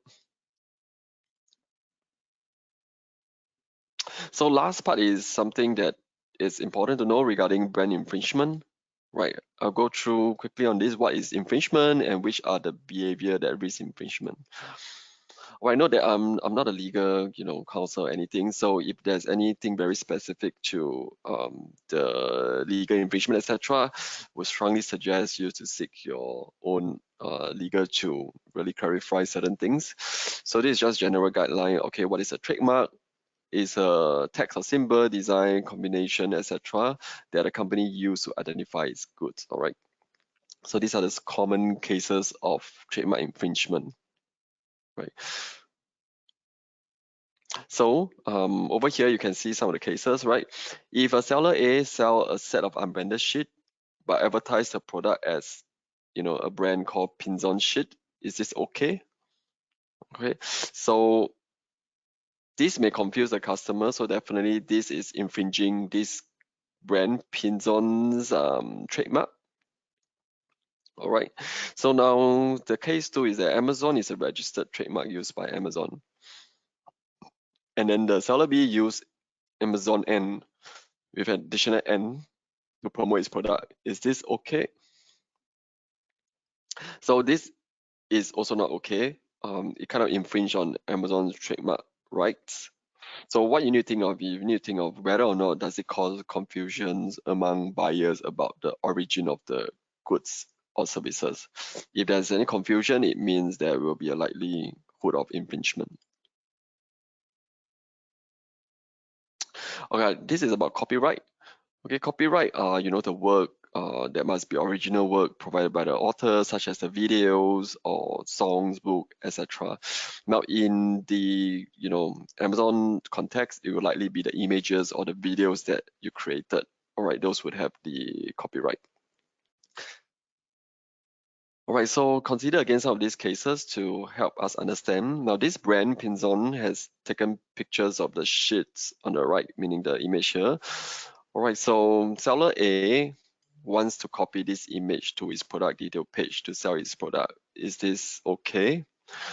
So last part is something that is important to know regarding brand infringement. Right, I'll go through quickly on this. What is infringement and which are the behavior that risk infringement? Well, I know that I'm not a legal, you know, counsel or anything. So if there's anything very specific to the legal infringement, etc., would strongly suggest you to seek your own legal to really clarify certain things. So this is just general guideline. Okay, what is a trademark? Is a text or symbol, design, combination, etc. that a company use to identify its goods. All right. So these are the common cases of trademark infringement. Right. So over here you can see some of the cases, right? If a seller A sell a set of unbranded sheet but advertise the product as, you know, a brand called Pinzon sheet, is this okay? Okay. So this may confuse the customer. So definitely this is infringing this brand Pinzon's trademark. All right. So now the case two is that Amazon is a registered trademark used by Amazon. And then the seller B used Amazon N with an additional N to promote its product. Is this okay? So this is also not okay. It kind of infringe on Amazon's trademark rights. So what you need to think of, you need to think of whether or not does it cause confusions among buyers about the origin of the goods or services. If there's any confusion, it means there will be a likelihood of infringement. Okay, this is about copyright. Okay, copyright, the work that must be original work provided by the author, such as the videos or songs, book, etc. Now, in the Amazon context, it will likely be the images or the videos that you created. All right, those would have the copyright. All right, so consider again some of these cases to help us understand. Now, this brand, Pinzon, has taken pictures of the sheets on the right, meaning the image here. All right, so seller A wants to copy this image to his product detail page to sell his product. Is this okay?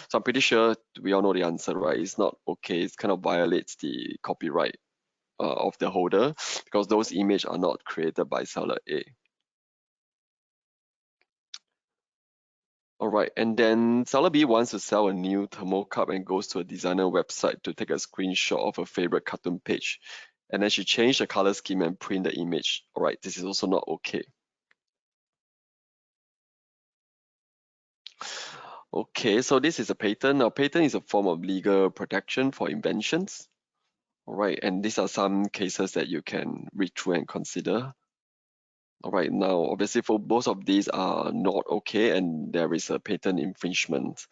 So I'm pretty sure we all know the answer, right? It's not okay. It kind of violates the copyright of the holder because those images are not created by seller A. All right, and then seller B wants to sell a new thermal cup and goes to a designer website to take a screenshot of a favorite cartoon page. And then she changed the color scheme and print the image. All right, this is also not okay. Okay, so this is a patent. Now, patent is a form of legal protection for inventions. All right, and these are some cases that you can read through and consider. All right, now, obviously, for both of these are not okay, and there is a patent infringement.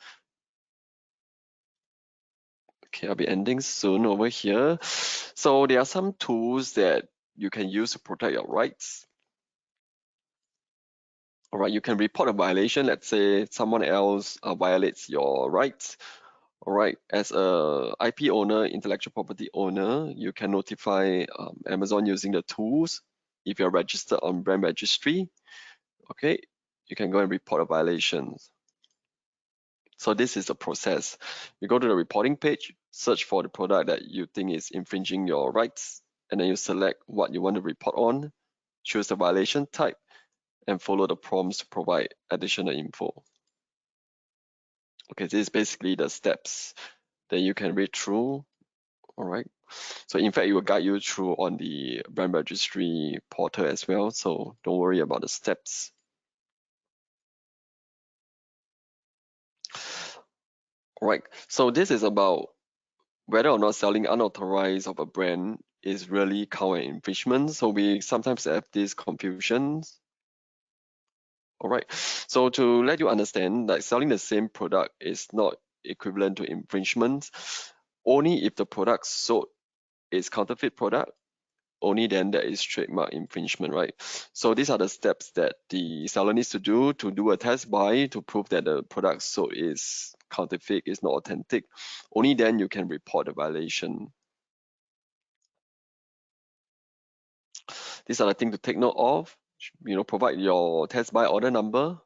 Okay, I'll be ending soon over here. So there are some tools that you can use to protect your rights. All right, you can report a violation. Let's say someone else violates your rights. All right, as a IP owner, intellectual property owner, you can notify Amazon using the tools. If you're registered on brand registry, okay, you can go and report a violation. So this is the process. You go to the reporting page, search for the product that you think is infringing your rights, and then you select what you want to report on, choose the violation type, and follow the prompts to provide additional info. Okay, this is basically the steps that you can read through. All right. So in fact, it will guide you through on the brand registry portal as well. So don't worry about the steps. All right. So this is about whether or not selling unauthorized of a brand is really count an infringement. So we sometimes have these confusions. All right. So to let you understand, like selling the same product is not equivalent to infringement. Only if the product sold is counterfeit product, only then there is trademark infringement, right? So these are the steps that the seller needs to do a test buy to prove that the product sold is counterfeit, is not authentic. Only then you can report the violation. These are the things to take note of. Provide your test buy order number.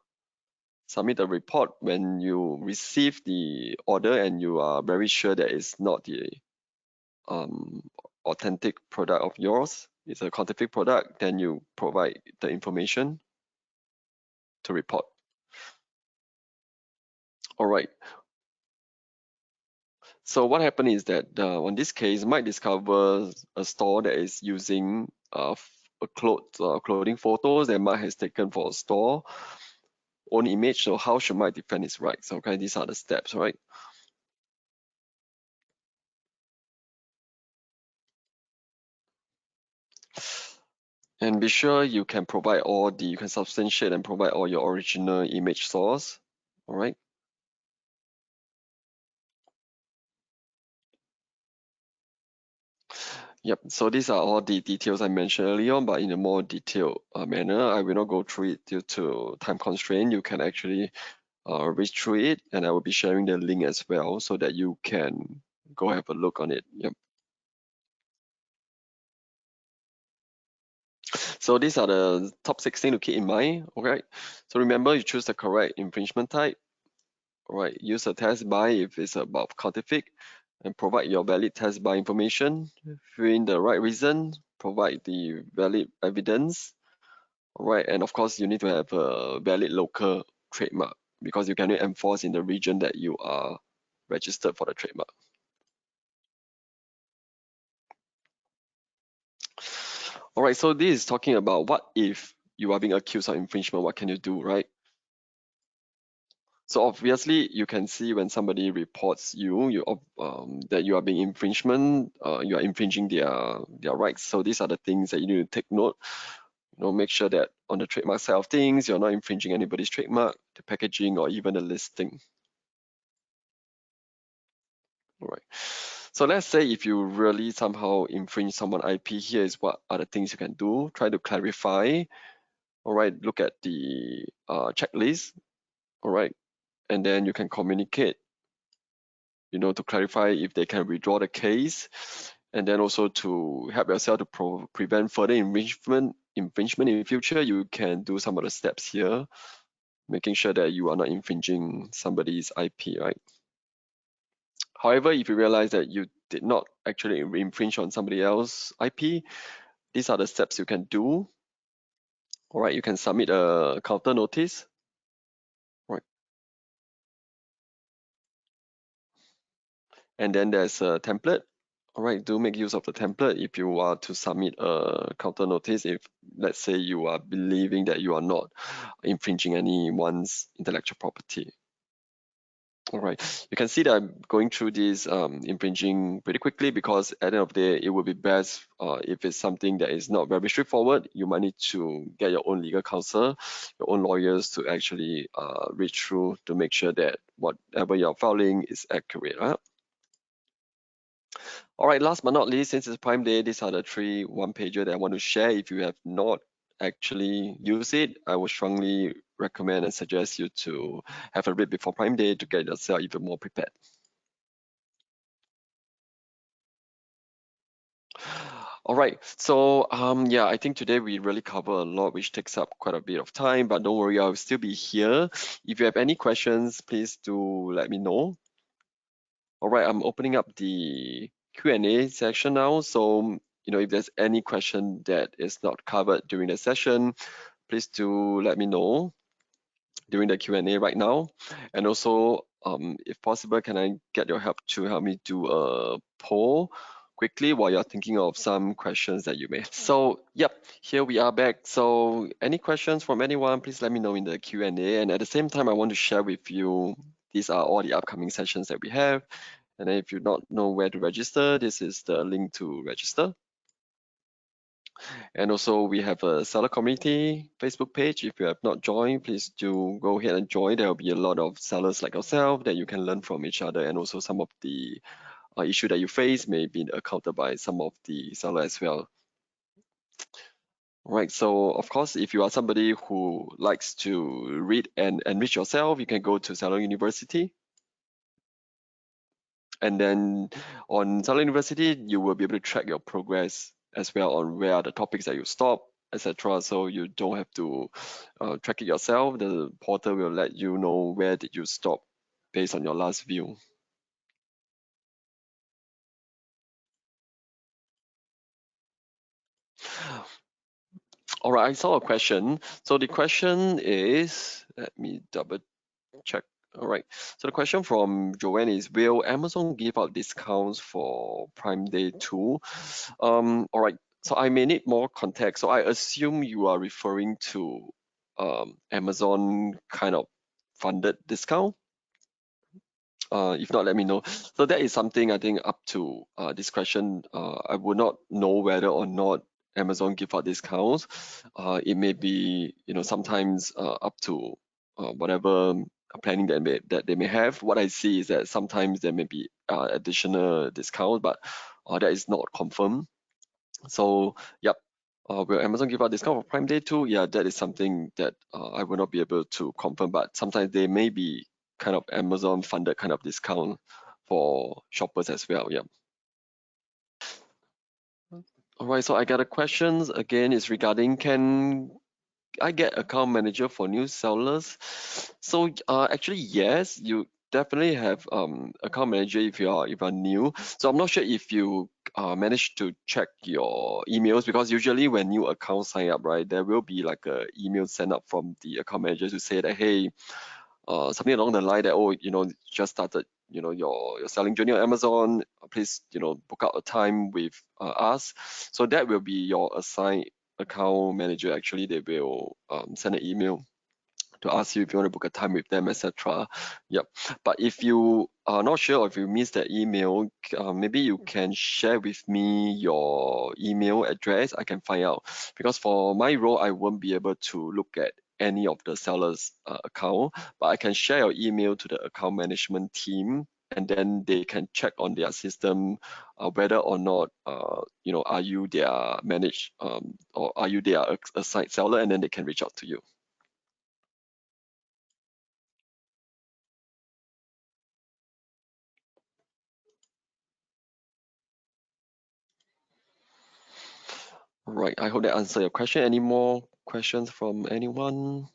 Submit the report when you receive the order and you are very sure that it's not the authentic product of yours. It's a counterfeit product, then you provide the information to report. All right. So what happened is that on this case, might discover a store that is using clothing photos that Mike has taken for a store own image. So how should Mike defend his rights? Okay, these are the steps, right? And be sure you can you can substantiate and provide all your original image source. All right. Yep. So these are all the details I mentioned earlier on, but in a more detailed manner. I will not go through it due to time constraint. You can actually read through it, and I will be sharing the link as well so that you can go have a look on it. Yep. So these are the top 16 to keep in mind. Okay. So remember, you choose the correct infringement type. All right. Use a test buy if it's about counterfeit, and provide your valid test buy information. Fill in the right reason. Provide the valid evidence. All right. And of course, you need to have a valid local trademark because you can enforce in the region that you are registered for the trademark. All right, so this is talking about what if you are being accused of infringement, what can you do, right? So obviously, you can see when somebody reports you that you are being infringement, you are infringing their rights. So these are the things that you need to take note. Make sure that on the trademark side of things, you're not infringing anybody's trademark, the packaging, or even the listing. All right. So let's say if you really somehow infringe someone's IP, here is what are the things you can do. Try to clarify. All right. Look at the checklist. All right. And then you can communicate, to clarify if they can withdraw the case. And then also to help yourself to prevent further infringement in future, you can do some of the steps here, making sure that you are not infringing somebody's IP, right? However, if you realize that you did not actually infringe on somebody else's IP, these are the steps you can do. All right, you can submit a counter notice. Right. And then there's a template. All right, do make use of the template if you are to submit a counter notice. If, let's say, you are believing that you are not infringing anyone's intellectual property. All right, you can see that I'm going through this infringing pretty quickly, because at the end of the day, it would be best if it's something that is not very straightforward. You might need to get your own legal counsel, your own lawyers to actually read through to make sure that whatever you're filing is accurate. Right? All right, last but not least, since it's Prime Day, these are the 3 one-pager that I want to share. If you have not actually used it, I would strongly recommend and suggest you to have a read before Prime Day to get yourself even more prepared. All right, so yeah, I think today we really cover a lot, which takes up quite a bit of time, but don't worry, I'll still be here. If you have any questions, please do let me know. All right, I'm opening up the Q&A section now. So, if there's any question that is not covered during the session, please do let me know during the Q&A right now. And also, if possible, can I get your help to help me do a poll quickly while you're thinking of some questions that you may have. So, yep, here we are back. So any questions from anyone, please let me know in the Q&A. And at the same time, I want to share with you, these are all the upcoming sessions that we have. And then if you don't know where to register, this is the link to register. And also we have a seller community Facebook page. If you have not joined, please do go ahead and join. There will be a lot of sellers like yourself that you can learn from each other, and also some of the issue that you face may be accounted by some of the seller as well. Right, so of course, if you are somebody who likes to read and enrich yourself, you can go to Seller University. And then on Seller University, you will be able to track your progress as well on where are the topics that you stop, etc. So you don't have to track it yourself. The portal will let you know where did you stop based on your last view. All right, I saw a question. So the question is, let me double check. All right. So the question from Joanne is, will Amazon give out discounts for Prime Day too? All right. So I may need more context. So I assume you are referring to Amazon kind of funded discount. If not, let me know. So that is something I think up to discretion. I would not know whether or not Amazon give out discounts. It may be, sometimes up to whatever planning that they may have. What I see is that sometimes there may be additional discount, but that is not confirmed. So, yep. Will Amazon give out discount for Prime Day too? Yeah, that is something that I will not be able to confirm, but sometimes they may be kind of Amazon funded kind of discount for shoppers as well. Yeah. All right, so I got a question again, is regarding, can I get account manager for new sellers? So actually, yes, you definitely have account manager if you are new. So I'm not sure if you managed to check your emails, because usually when new accounts sign up, right, there will be like a email sent up from the account manager to say that, hey, something along the line that, oh, just started, your selling journey on Amazon, please, book out a time with us. So that will be your assigned account manager. Actually, they will send an email ask you if you want to book a time with them, etc. Yep. But if you are not sure, or if you missed that email, maybe you can share with me your email address. I can find out, because for my role, I won't be able to look at any of the seller's account, but I can share your email to the account management team, and then they can check on their system whether or not are you their managed or are you their assigned seller, and then they can reach out to you. Right, I hope that answered your question. Any more questions from anyone?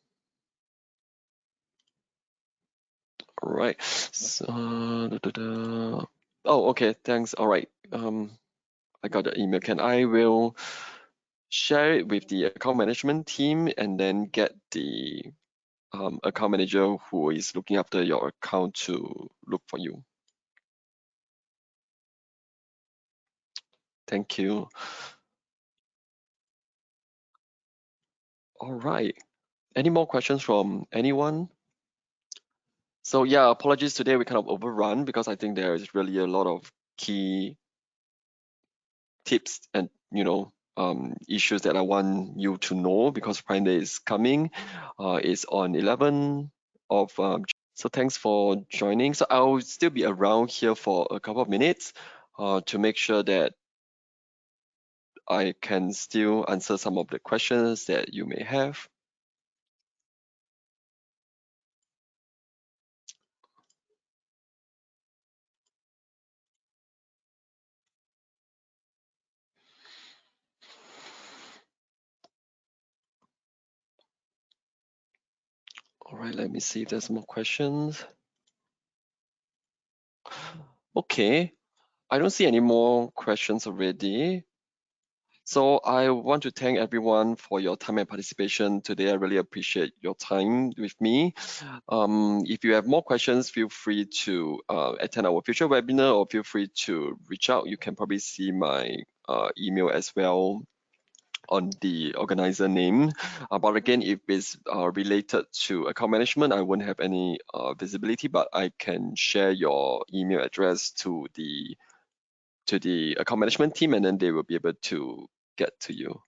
All right. So, oh, okay, thanks. All right. I got the email. I will share it with the account management team, and then get the account manager who is looking after your account to look for you. Thank you. All right. Any more questions from anyone? So yeah, apologies today we kind of overrun, because I think there is really a lot of key tips and issues that I want you to know, because Prime Day is coming. It's on 11 of so thanks for joining. So I'll still be around here for a couple of minutes to make sure that I can still answer some of the questions that you may have. All right, let me see if there's more questions. Okay, I don't see any more questions already. So I want to thank everyone for your time and participation today. I really appreciate your time with me. If you have more questions, feel free to attend our future webinar, or feel free to reach out. You can probably see my email as well on the organizer name. But again, if it's related to account management, I won't have any visibility, but I can share your email address to the account management team, and then they will be able to get to you.